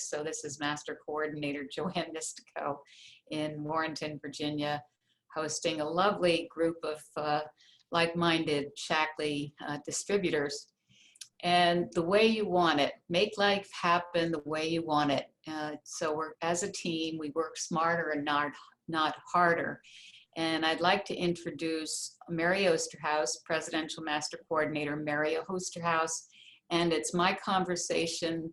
So this is Master Coordinator Joanne Nistico in Warrenton, Virginia, hosting a lovely group of like-minded Shaklee distributors. And the way you want it, make life happen the way you want it. So we're, as a team, we work smarter and not harder. And I'd like to introduce Mary Oosterhouse, Presidential Master Coordinator, Mary Oosterhouse. And it's my conversation,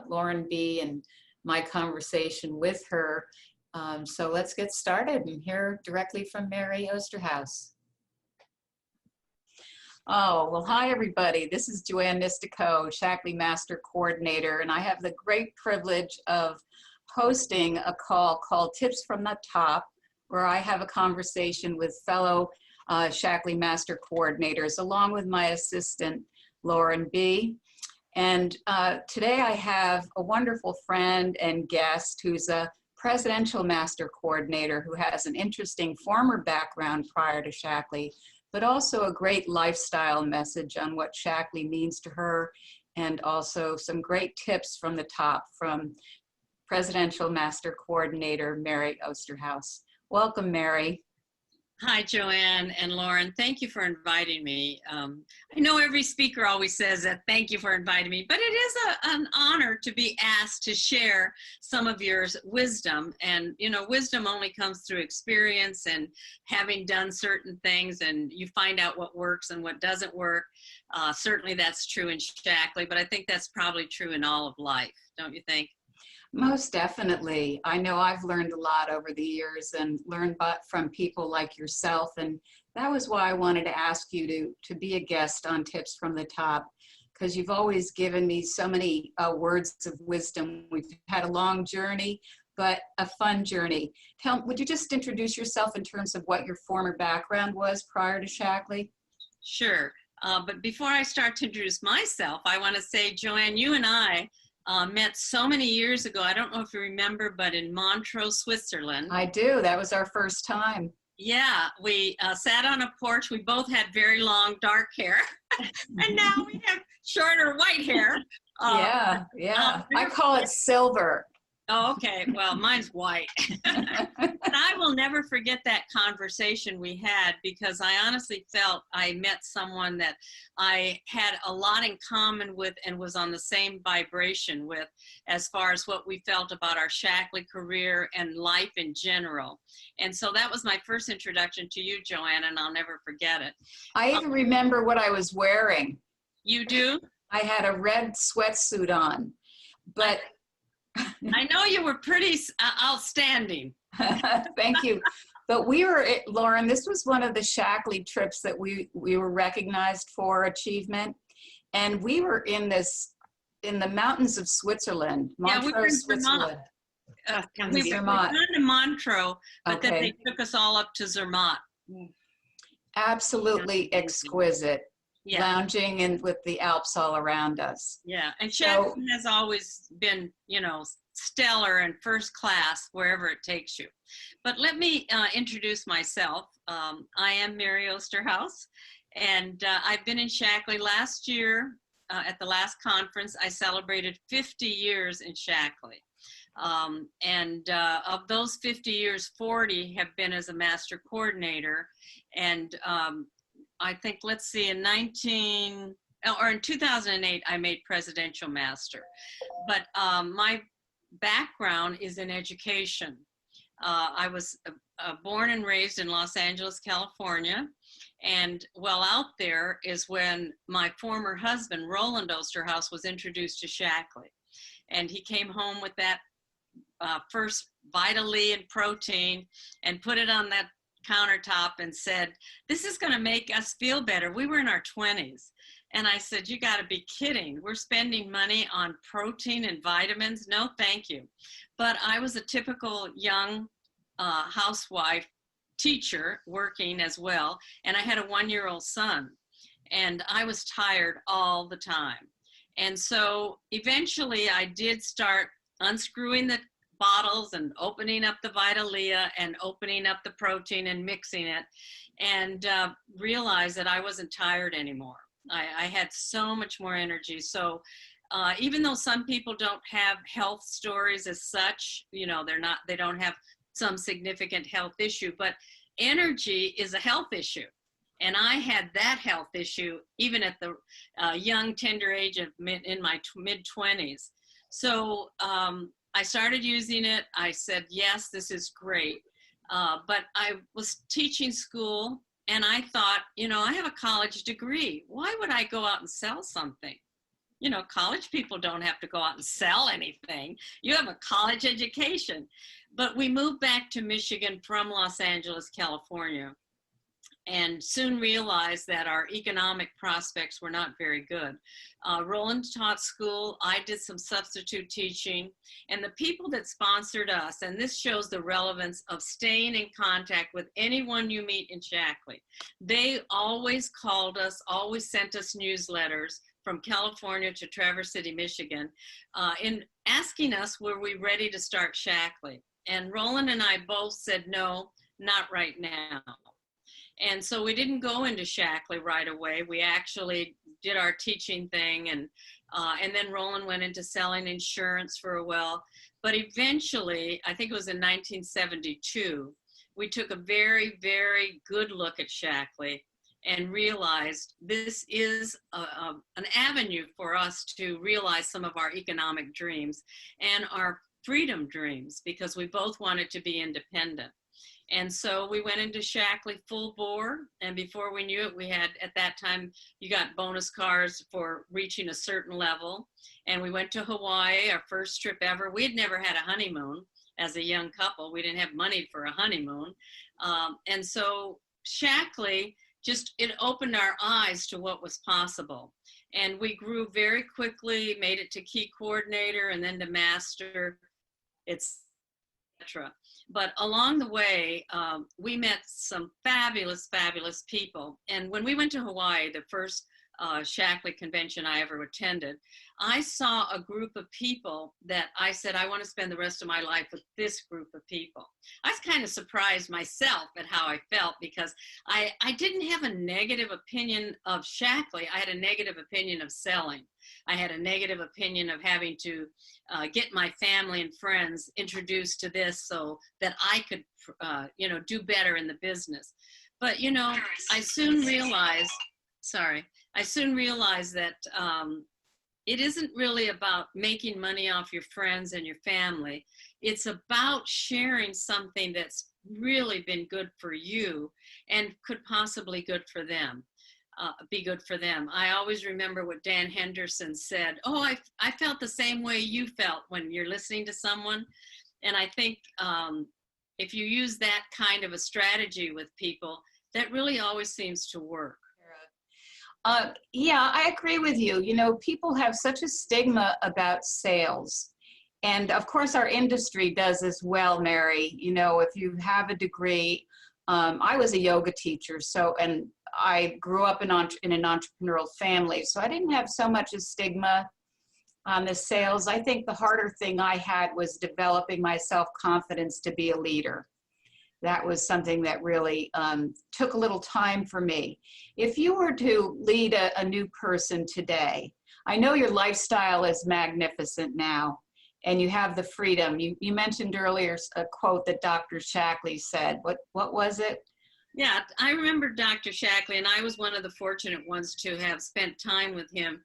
Lauren B., and my conversation with her. So let's get started and hear directly from Mary Oosterhouse. Oh, well, hi, everybody. This is Joanne Nistico, Shaklee Master Coordinator, and I have the great privilege of hosting a call called Tips from the Top, where I have a conversation with fellow Shaklee Master Coordinators, along with my assistant, Lauren B. And today I have a wonderful friend and guest who's a Presidential Master Coordinator who has an interesting former background prior to Shaklee, but also a great lifestyle message on what Shaklee means to her, and also some great tips from the top from Presidential Master Coordinator Mary Oosterhouse. Welcome, Mary. Hi, Joanne and Lauren. Thank you for inviting me. I know every speaker always says that, thank you for inviting me, but it is an honor to be asked to share some of your wisdom. And, you know, wisdom only comes through experience and having done certain things, and you find out what works and what doesn't work. Certainly that's true in Shaklee, but I think that's probably true in all of life, don't you think? Most definitely. I know I've learned a lot over the years and learned from people like yourself. And that was why I wanted to ask you to be a guest on Tips from the Top, because you've always given me so many words of wisdom. We've had a long journey, but a fun journey. Would you just introduce yourself in terms of what your former background was prior to Shaklee? Sure. But before I start to introduce myself, I want to say, Joanne, you and I met so many years ago. I don't know if you remember, but in Montreux, Switzerland. I do. That was our first time. Yeah, we sat on a porch. We both had very long dark hair, and now we have shorter white hair. Yeah. I call it silver. Oh, okay. Well, mine's white. But I will never forget that conversation we had, because I honestly felt I met someone that I had a lot in common with and was on the same vibration with, as far as what we felt about our Shaklee career and life in general. And so that was my first introduction to you, Joanne, and I'll never forget it. I even remember what I was wearing. You do? I had a red sweatsuit on, but I know you were pretty outstanding. Thank you. But we were, Lauren, this was one of the Shaklee trips that we were recognized for achievement. And we were in the mountains of Switzerland, Montreux, we were in Switzerland. We were going to Montreux, but then they took us all up to Zermatt. Absolutely exquisite. Yeah. Lounging and with the Alps all around us. Yeah, and Shaklee has always been, you know, stellar and first class wherever it takes you. But let me introduce myself. I am Mary Oosterhouse, and I've been in Shaklee. Last year at the last conference, I celebrated 50 years in Shaklee. Of those 50 years, 40 have been as a master coordinator, and I think, let's see, in 2008, I made Presidential Master. But my background is in education. I was born and raised in Los Angeles, California. And well, out there is when my former husband, Roland Oosterhouse, was introduced to Shaklee. And he came home with that first Vitaly and protein and put it on that countertop and said, this is going to make us feel better. We were in our 20s. And I said, you got to be kidding. We're spending money on protein and vitamins. No, thank you. But I was a typical young housewife teacher working as well. And I had a 1-year-old son. And I was tired all the time. And so eventually I did start unscrewing the bottles and opening up the Vitalia and opening up the protein and mixing it, and realized that I wasn't tired anymore. I had so much more energy. So Even though some people don't have health stories as such, you know, they don't have some significant health issue, but energy is a health issue. And I had that health issue even at the young, tender age of in my mid-20s. So I started using it. I said, yes, this is great. But I was teaching school, and I thought, you know, I have a college degree. Why would I go out and sell something? You know, college people don't have to go out and sell anything. You have a college education. But we moved back to Michigan from Los Angeles, California, and soon realized that our economic prospects were not very good. Roland taught school. I did some substitute teaching. And the people that sponsored us, and this shows the relevance of staying in contact with anyone you meet in Shaklee. They always called us, always sent us newsletters from California to Traverse City, Michigan, in asking us, were we ready to start Shaklee? And Roland and I both said, no, not right now. And so we didn't go into Shaklee right away. We actually did our teaching thing, and then Roland went into selling insurance for a while. But eventually, I think it was in 1972, we took a very, very good look at Shaklee and realized this is an avenue for us to realize some of our economic dreams and our freedom dreams, because we both wanted to be independent. And so we went into Shaklee full bore, and before we knew it, we had, at that time, you got bonus cars for reaching a certain level. And we went to Hawaii, our first trip ever. We had never had a honeymoon as a young couple. We didn't have money for a honeymoon. And so Shaklee, it opened our eyes to what was possible. And we grew very quickly, made it to key coordinator and then to master, etc. But along the way, we met some fabulous, fabulous people. And when we went to Hawaii, the first Shaklee convention I ever attended, I saw a group of people that I said, I want to spend the rest of my life with this group of people. I was kind of surprised myself at how I felt, because I didn't have a negative opinion of Shaklee. I had a negative opinion of selling. I had a negative opinion of having to get my family and friends introduced to this so that I could, do better in the business. But, you know, I soon realized that it isn't really about making money off your friends and your family. It's about sharing something that's really been good for you and could possibly be good for them. I always remember what Dan Henderson said, I felt the same way you felt when you're listening to someone. And I think if you use that kind of a strategy with people, that really always seems to work. Yeah, I agree with you. You know, people have such a stigma about sales. And of course, our industry does as well, Mary. You know, if you have a degree, I was a yoga teacher, and I grew up in an entrepreneurial family, so I didn't have so much a stigma on the sales. I think the harder thing I had was developing my self-confidence to be a leader. That was something that really took a little time for me. If you were to lead a new person today, I know your lifestyle is magnificent now, and you have the freedom. You mentioned earlier a quote that Dr. Shaklee said. What was it? Yeah, I remember Dr. Shaklee, and I was one of the fortunate ones to have spent time with him,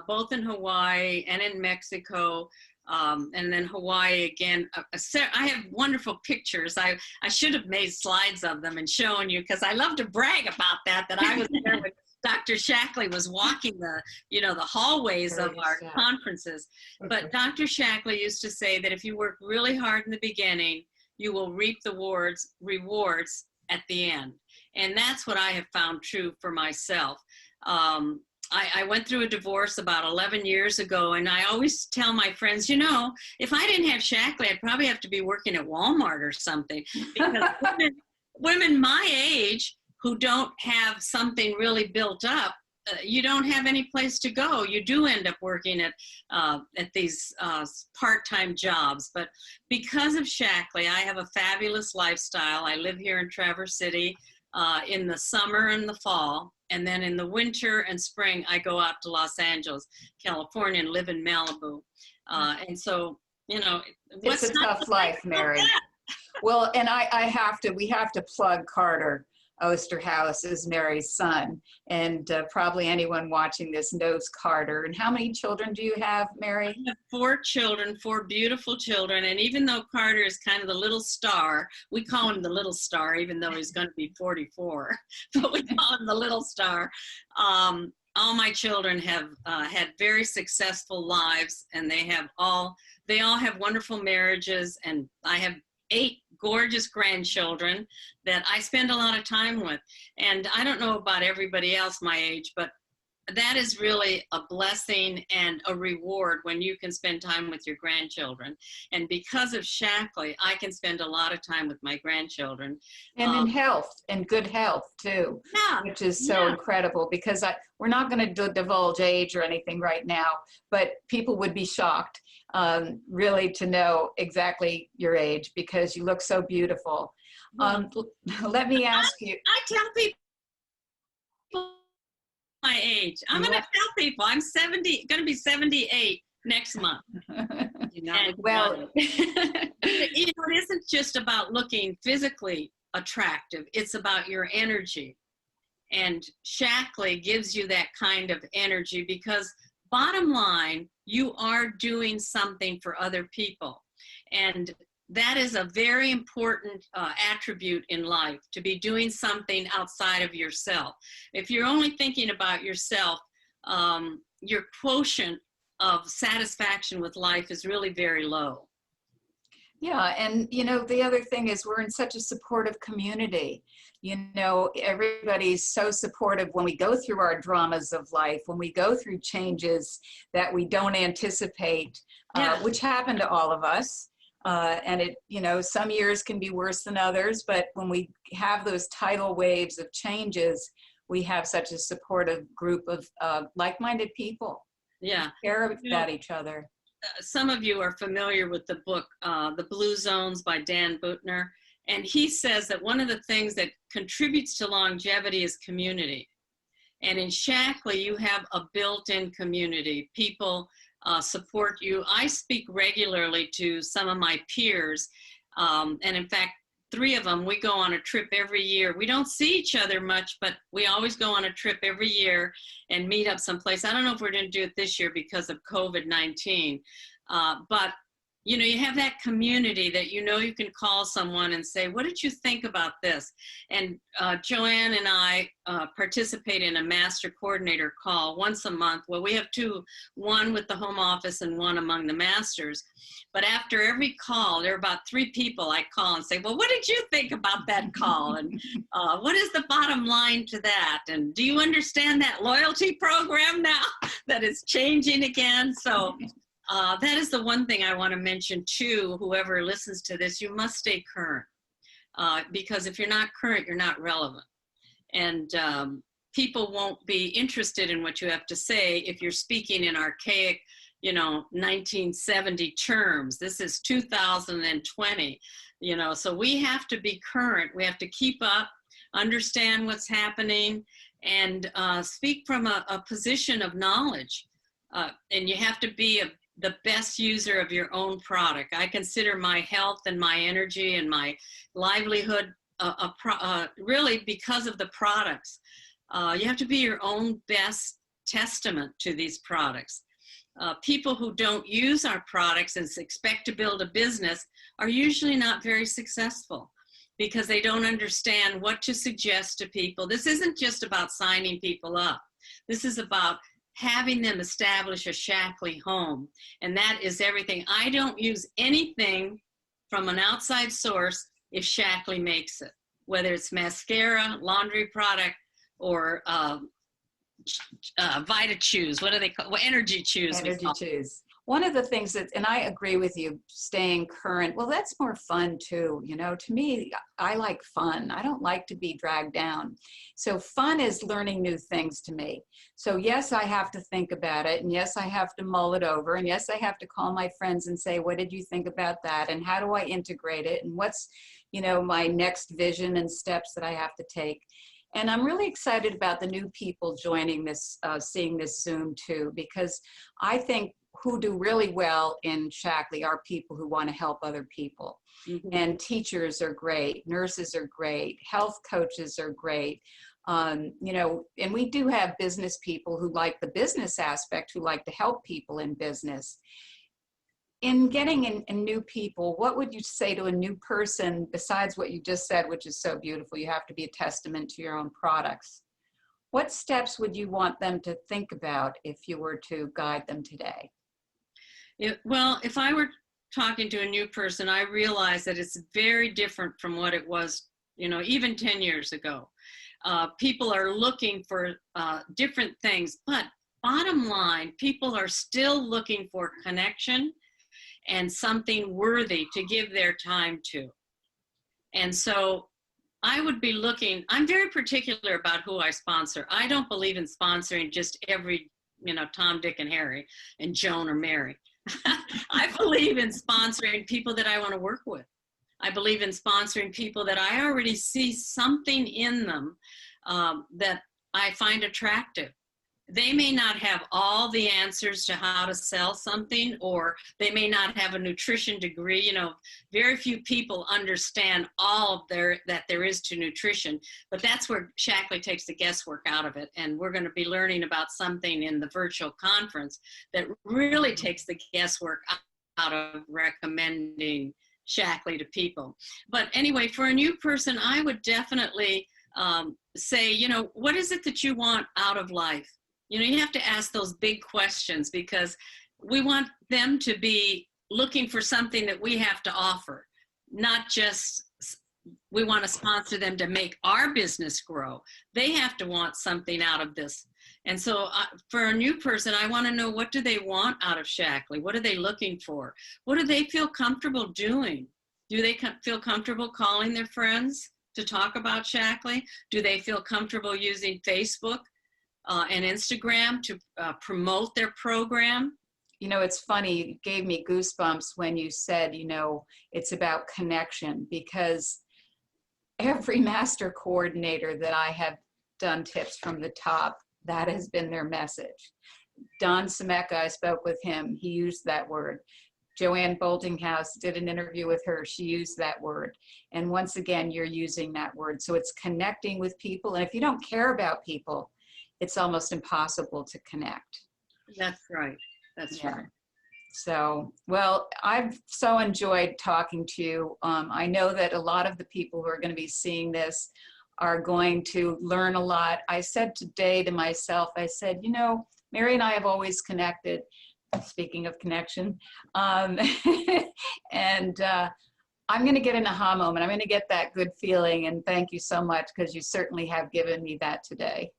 both in Hawaii and in Mexico. And then Hawaii again. I have wonderful pictures. I should have made slides of them and shown you, because I love to brag about that I was there when Dr. Shaklee was walking the hallways of our conferences. But Dr. Shaklee used to say that if you work really hard in the beginning, you will reap the rewards at the end. And that's what I have found true for myself. I went through a divorce about 11 years ago, and I always tell my friends, you know, if I didn't have Shaklee, I'd probably have to be working at Walmart or something, because women my age who don't have something really built up, you don't have any place to go. You do end up working at these part-time jobs. But because of Shaklee, I have a fabulous lifestyle. I live here in Traverse City. in the summer and the fall. And then in the winter and spring, I go out to Los Angeles, California, and live in Malibu. And so, you know, it's a tough life, Mary. Well, and we have to plug Carter Oosterhouse is Mary's son. And probably anyone watching this knows Carter. And how many children do you have, Mary? I have 4 children, 4 beautiful children. And even though Carter is kind of the little star, we call him the little star, even though he's going to be 44, but we call him the little star. All my children have had very successful lives, and they all have wonderful marriages, and I have 8 gorgeous grandchildren that I spend a lot of time with. And I don't know about everybody else my age, but that is really a blessing and a reward when you can spend time with your grandchildren. And because of Shaklee, I can spend a lot of time with my grandchildren. And in health, and good health too, yeah, which is so incredible, because we're not going to divulge age or anything right now, but people would be shocked really to know exactly your age, because you look so beautiful. Let me ask you. I tell people my age. I'm going to tell people I'm 70, going to be 78 next month. Well, it isn't just about looking physically attractive. It's about your energy. And Shaklee gives you that kind of energy, because bottom line, you are doing something for other people. And that is a very important attribute in life, to be doing something outside of yourself. If you're only thinking about yourself, your quotient of satisfaction with life is really very low. Yeah, and you know, the other thing is we're in such a supportive community. You know, everybody's so supportive when we go through our dramas of life, when we go through changes that we don't anticipate, which happen to all of us. And it, you know, some years can be worse than others, but when we have those tidal waves of changes, we have such a supportive group of like-minded people. Yeah. Who care about each other. Some of you are familiar with the book, The Blue Zones by Dan Buettner. And he says that one of the things that contributes to longevity is community. And in Shaklee, you have a built-in community. People support you. I speak regularly to some of my peers. And in fact, 3 of them, we go on a trip every year. We don't see each other much, but we always go on a trip every year and meet up someplace. I don't know if we're going to do it this year because of COVID-19. But, you know, you have that community that you know you can call someone and say, what did you think about this? And Joanne and I participate in a master coordinator call once a month. Well, we have 2, one with the home office and one among the masters. But after every call, there are about 3 people I call and say, well, what did you think about that call? And what is the bottom line to that? And do you understand that loyalty program now that is changing again? So that is the one thing I want to mention too, whoever listens to this, you must stay current. Because if you're not current, you're not relevant. And people won't be interested in what you have to say if you're speaking in archaic, you know, 1970 terms. This is 2020, you know, so we have to be current. We have to keep up, understand what's happening, and speak from a position of knowledge. And you have to be the best user of your own product. I consider my health and my energy and my livelihood really because of the products. You have to be your own best testament to these products. People who don't use our products and expect to build a business are usually not very successful because they don't understand what to suggest to people. This isn't just about signing people up. This is about having them establish a Shaklee home. And that is everything. I don't use anything from an outside source if Shaklee makes it, whether it's mascara, laundry product, or Vita Chews. What do they call? Well, Energy Chews. Energy Chews. one of the things that, and I agree with you, staying current, well, that's more fun too. You know, to me, I like fun. I don't like to be dragged down. So fun is learning new things to me. So yes, I have to think about it. And yes, I have to mull it over. And yes, I have to call my friends and say, what did you think about that? And how do I integrate it? And what's, you know, my next vision and steps that I have to take? And I'm really excited about the new people joining this, seeing this Zoom too, because I think who do really well in Shaklee are people who want to help other people. Mhm. And teachers are great, nurses are great, health coaches are great. You know, and we do have business people who like the business aspect, who like to help people in business. In getting in new people, what would you say to a new person besides what you just said, which is so beautiful? You have to be a testament to your own products. What steps would you want them to think about if you were to guide them today? Well, if I were talking to a new person, I realize that it's very different from what it was, you know, even 10 years ago. People are looking for different things, but bottom line, people are still looking for connection and something worthy to give their time to. And so I would be looking, I'm very particular about who I sponsor. I don't believe in sponsoring just every, you know, Tom, Dick, and Harry, and Joan or Mary. I believe in sponsoring people that I want to work with. I believe in sponsoring people that I already see something in them that I find attractive. They may not have all the answers to how to sell something, or they may not have a nutrition degree. You know, very few people understand all of that there is to nutrition, but that's where Shaklee takes the guesswork out of it. And we're going to be learning about something in the virtual conference that really takes the guesswork out of recommending Shaklee to people. But anyway, for a new person, I would definitely say, you know, what is it that you want out of life? You know, you have to ask those big questions, because we want them to be looking for something that we have to offer, not just we want to sponsor them to make our business grow. They have to want something out of this. And so for a new person, I want to know, what do they want out of Shaklee? What are they looking for? What do they feel comfortable doing? Do they feel comfortable calling their friends to talk about Shaklee? Do they feel comfortable using Facebook and Instagram to promote their program? You know, it's funny, it gave me goosebumps when you said, you know, it's about connection, because every master coordinator that I have done tips from the top, that has been their message. Don Semeka, I spoke with him, he used that word. Joanne Nistico did an interview with her, she used that word. And once again, you're using that word. So it's connecting with people. And if you don't care about people, it's almost impossible to connect. That's right. That's right. So, well, I've so enjoyed talking to you. I know that a lot of the people who are going to be seeing this are going to learn a lot. I said today to myself, I said, you know, Mary and I have always connected, speaking of connection, and I'm going to get an aha moment. I'm going to get that good feeling, and thank you so much, because you certainly have given me that today.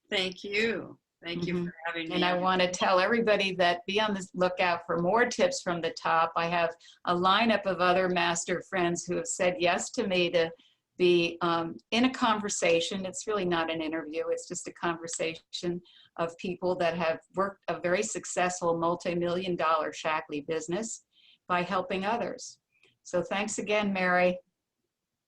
Thank you. Thank you for having me. And I want to tell everybody that be on the lookout for more tips from the top. I have a lineup of other master friends who have said yes to me to be in a conversation. It's really not an interview. It's just a conversation of people that have worked a very successful multi-million-dollar Shaklee business by helping others. So thanks again, Mary.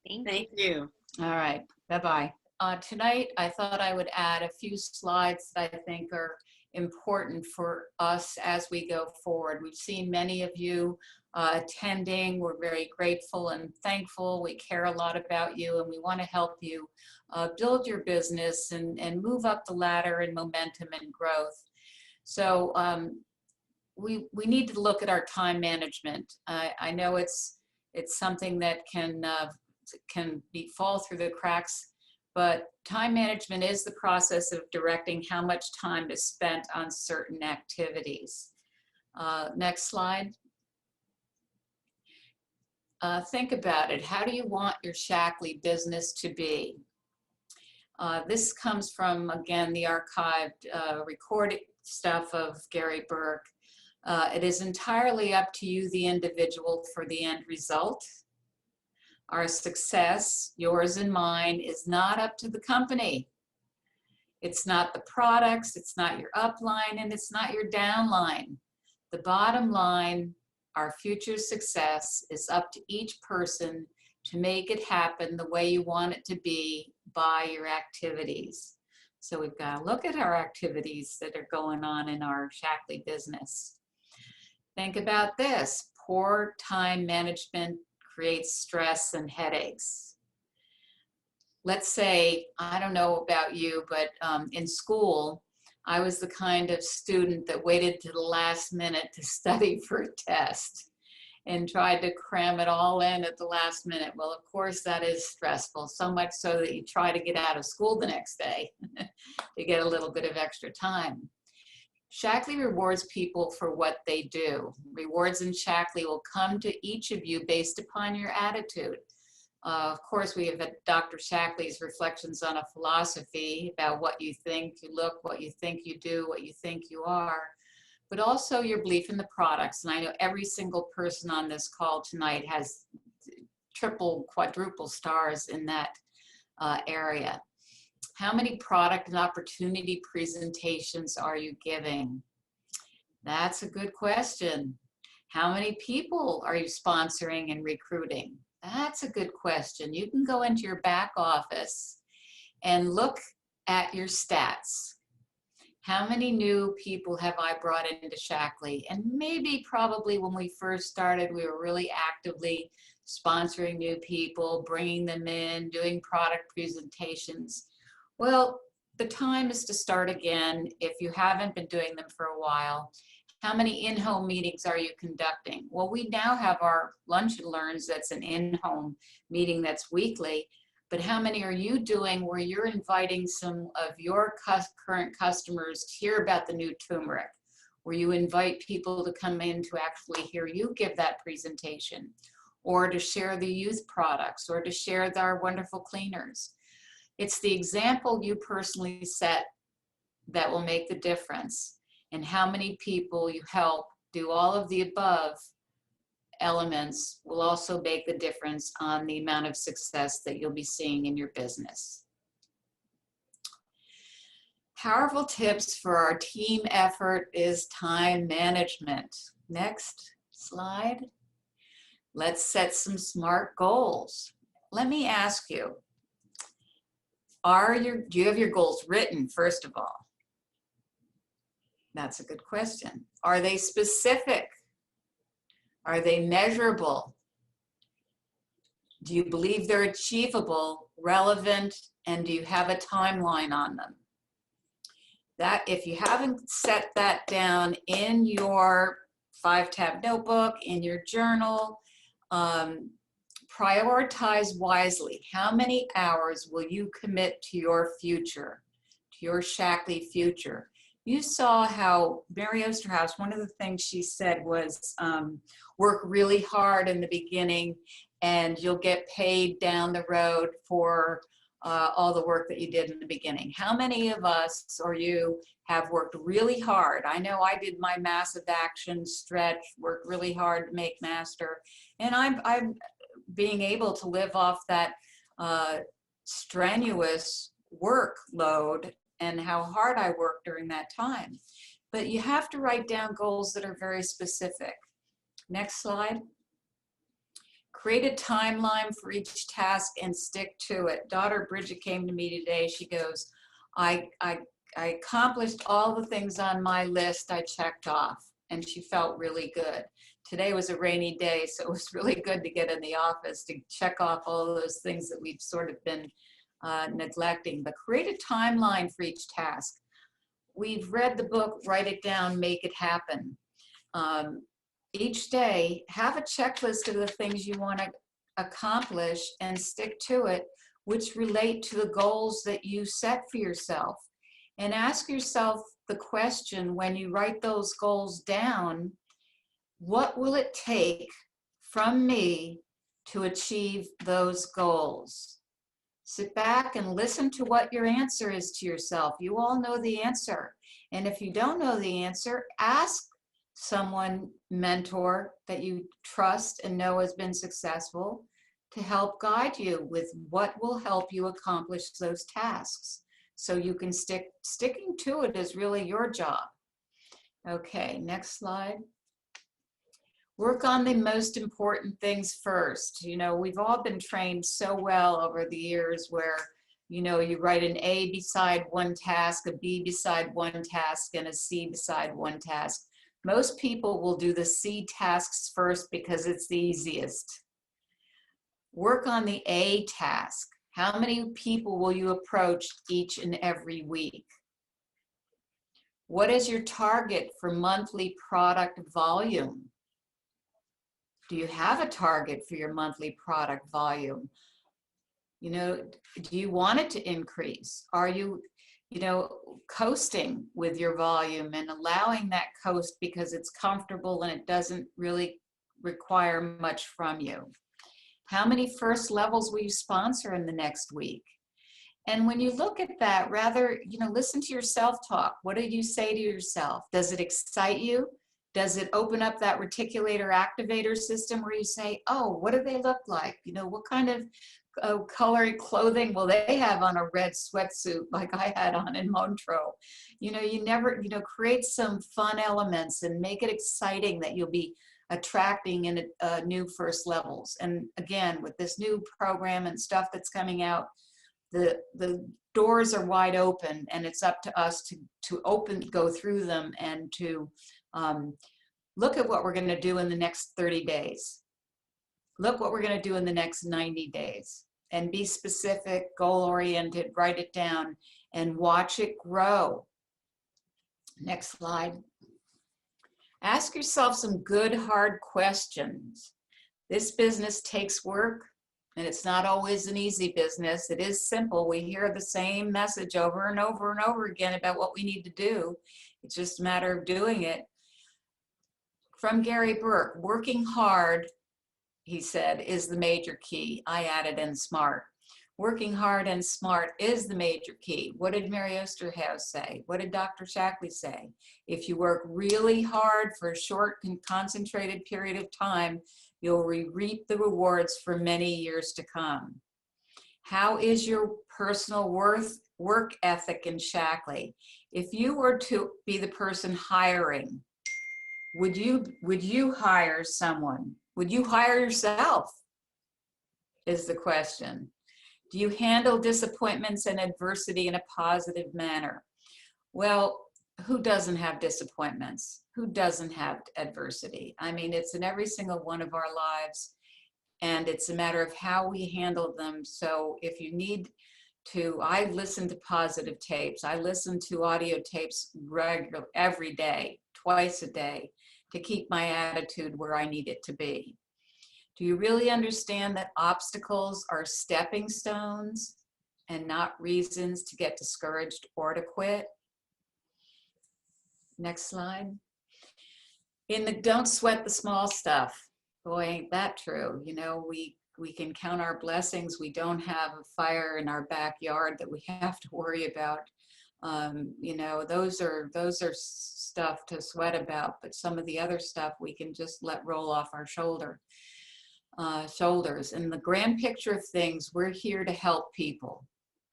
Thank you. All right. Bye-bye. Tonight, I thought I would add a few slides that I think are important for us as we go forward. We've seen many of you attending. We're very grateful and thankful. We care a lot about you, and we want to help you build your business and move up the ladder in momentum and growth. So we need to look at our time management. I know it's something that can fall through the cracks, but time management is the process of directing how much time is spent on certain activities. Next slide. Think about it. How do you want your Shaklee business to be? This comes from, again, the archived recorded stuff of Gary Burke. It is entirely up to you, the individual, for the end result. Our success, yours and mine, is not up to the company. It's not the products, it's not your upline, and it's not your downline. The bottom line, our future success is up to each person to make it happen the way you want it to be by your activities. So we've got to look at our activities that are going on in our Shackley business. Think about this: poor time management creates stress and headaches. Let's say, I don't know about you, but in school, I was the kind of student that waited to the last minute to study for a test and tried to cram it all in at the last minute. Well, of course, that is stressful, so much so that you try to get out of school the next day to get a little bit of extra time. Shackley rewards people for what they do. Rewards in Shackley will come to each of you based upon your attitude. Of course, we have Dr. Shackley's reflections on a philosophy about what you think, you look, what you think you do, what you think you are, but also your belief in the products. And I know every single person on this call tonight has triple, quadruple stars in that area. How many product and opportunity presentations are you giving? That's a good question. How many people are you sponsoring and recruiting? That's a good question. You can go into your back office and look at your stats. How many new people have I brought into Shackley? And maybe probably when we first started, we were really actively sponsoring new people, bringing them in, doing product presentations. Well, the time is to start again if you haven't been doing them for a while. How many in-home meetings are you conducting? Well, we now have our Lunch and Learns that's an in-home meeting that's weekly, but how many are you doing where you're inviting some of your current customers to hear about the new turmeric, where you invite people to come in to actually hear you give that presentation, or to share the youth products, or to share our wonderful cleaners? It's the example you personally set that will make the difference. And how many people you help do all of the above elements will also make the difference on the amount of success that you'll be seeing in your business. Powerful tips for our team effort is time management. Next slide. Let's set some SMART goals. Let me ask you, do you have your goals written, first of all? That's a good question. Are they specific? Are they measurable? Do you believe they're achievable, relevant, and do you have a timeline on them? That, if you haven't set that down in your 5-tab notebook, in your journal, prioritize wisely. How many hours will you commit to your future, to your Shackley future? You saw how Mary Oosterhouse, one of the things she said was work really hard in the beginning and you'll get paid down the road for all the work that you did in the beginning. How many of us or you have worked really hard? I know I did my massive action stretch, worked really hard to make master, and I'm being able to live off that strenuous workload and how hard I worked during that time. But you have to write down goals that are very specific. Next slide. Create a timeline for each task and stick to it. Daughter Bridget came to me today. She goes, I accomplished all the things on my list I checked off, and she felt really good. Today was a rainy day, so it was really good to get in the office to check off all of those things that we've sort of been neglecting. But create a timeline for each task. We've read the book, Write It Down, Make It Happen. Each day, have a checklist of the things you want to accomplish and stick to it, which relate to the goals that you set for yourself. And ask yourself the question, when you write those goals down, what will it take from me to achieve those goals? Sit back and listen to what your answer is to yourself. You all know the answer. And if you don't know the answer, ask someone, mentor that you trust and know has been successful to help guide you with what will help you accomplish those tasks. So you can sticking to it is really your job. Okay, next slide. Work on the most important things first. You know, we've all been trained so well over the years where, you know, you write an A beside one task, a B beside one task, and a C beside one task. Most people will do the C tasks first because it's the easiest. Work on the A task. How many people will you approach each and every week? What is your target for monthly product volume? Do you have a target for your monthly product volume? You know, do you want it to increase? Are you, you know, coasting with your volume and allowing that coast because it's comfortable and it doesn't really require much from you? How many first levels will you sponsor in the next week? And when you look at that, rather, you know, listen to your self-talk. What do you say to yourself? Does it excite you? Does it open up that reticulator activator system where you say, oh, what do they look like? You know, what kind of colored clothing will they have on a red sweatsuit like I had on in Montreux? You know, you never, you know, create some fun elements and make it exciting that you'll be attracting in new first levels. And again, with this new program and stuff that's coming out, the doors are wide open, and it's up to us to go through them and to look at what we're going to do in the next 30 days. Look what we're going to do in the next 90 days, and be specific, goal-oriented, write it down, and watch it grow. Next slide. Ask yourself some good, hard questions. This business takes work, and it's not always an easy business. It is simple. We hear the same message over and over and over again about what we need to do. It's just a matter of doing it. From Gary Burke, working hard, he said, is the major key. I added in SMART. Working hard and smart is the major key. What did Mary Oosterhouse say? What did Dr. Shackley say? If you work really hard for a short and concentrated period of time, you'll reap the rewards for many years to come. How is your personal work ethic in Shackley? If you were to be the person hiring, would you hire someone? Would you hire yourself? Is the question. Do you handle disappointments and adversity in a positive manner? Well, who doesn't have disappointments? Who doesn't have adversity? I mean, it's in every single one of our lives, and it's a matter of how we handle them. So if you need to, I listen to positive tapes. I listen to audio tapes regularly, every day, twice a day, to keep my attitude where I need it to be. Do you really understand that obstacles are stepping stones and not reasons to get discouraged or to quit? Next slide. Don't sweat the small stuff. Boy, ain't that true. You know, we can count our blessings. We don't have a fire in our backyard that we have to worry about. You know, those are stuff to sweat about, but some of the other stuff we can just let roll off our shoulders. In the grand picture of things, we're here to help people.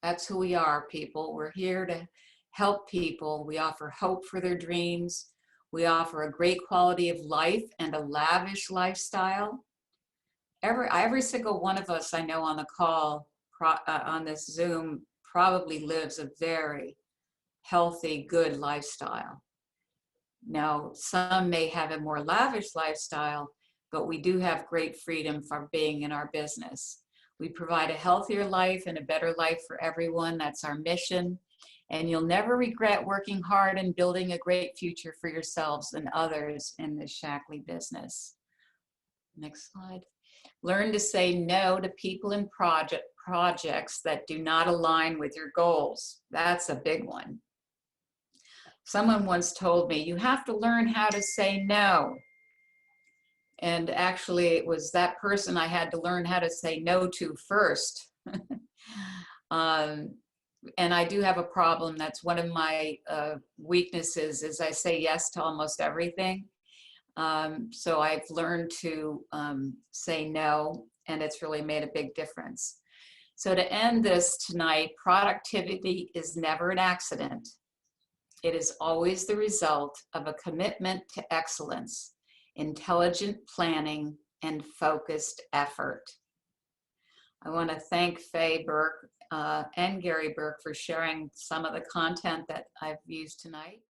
That's who we are, people. We're here to help people. We offer hope for their dreams. We offer a great quality of life and a lavish lifestyle. Every single one of us I know on the call, on this Zoom, probably lives a very healthy, good lifestyle. Now, some may have a more lavish lifestyle, but we do have great freedom from being in our business. We provide a healthier life and a better life for everyone. That's our mission. And you'll never regret working hard and building a great future for yourselves and others in this Shackley business. Next slide. Learn to say no to people and projects that do not align with your goals. That's a big one. Someone once told me, you have to learn how to say no. And actually, it was that person I had to learn how to say no to first. And I do have a problem. That's one of my weaknesses, is I say yes to almost everything. So I've learned to say no, and it's really made a big difference. So to end this tonight, productivity is never an accident. It is always the result of a commitment to excellence, intelligent planning, and focused effort. I want to thank Faye Burke and Gary Burke for sharing some of the content that I've used tonight.